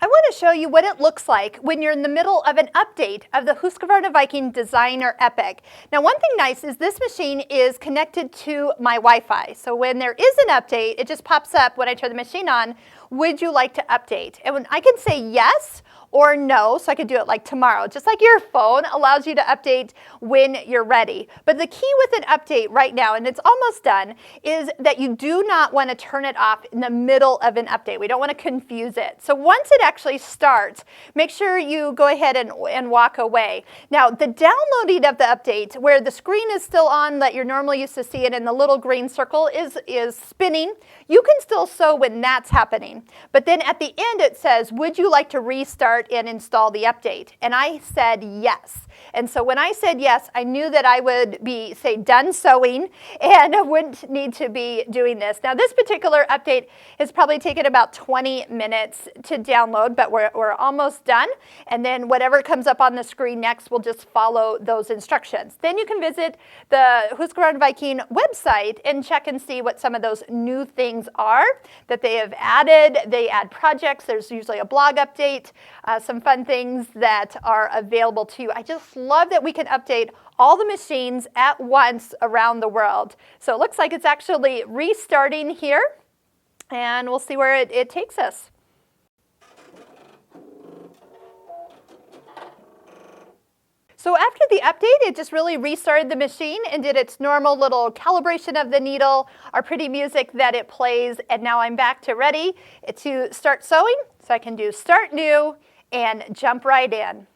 I want to show you what it looks like when you're in the middle of an update of the Husqvarna Viking Designer Epic. Now, one thing nice is this machine is connected to my Wi-Fi. So when there is an update, it just pops up when I turn the machine on, would you like to update? And when I can say yes or no, so I could do it like tomorrow, just like your phone allows you to update when you're ready. But the key with an update right now, and it's almost done, is that you do not want to turn it off in the middle of an update. We don't want to confuse it. So once it actually starts, make sure you go ahead and walk away. Now, the downloading of the update, where the screen is still on that you're normally used to see it and the little green circle is spinning, you can still sew when that's happening. But then at the end it says, would you like to restart and install the update? And I said yes. And so when I said yes, I knew that I would be, say, done sewing and I wouldn't need to be doing this. Now, this particular update has probably taken about 20 minutes to download, but we're almost done. And then whatever comes up on the screen next, we'll just follow those instructions. Then you can visit the Husqvarna Viking website and check and see what some of those new things are that they have added. They add projects. There's usually a blog update, some fun things that are available to you. I just love that we can update all the machines at once around the world. So it looks like it's actually restarting here, and we'll see where it takes us. So after the update, it just really restarted the machine and did its normal little calibration of the needle, our pretty music that it plays, and now I'm back to ready to start sewing. So I can do start new and jump right in.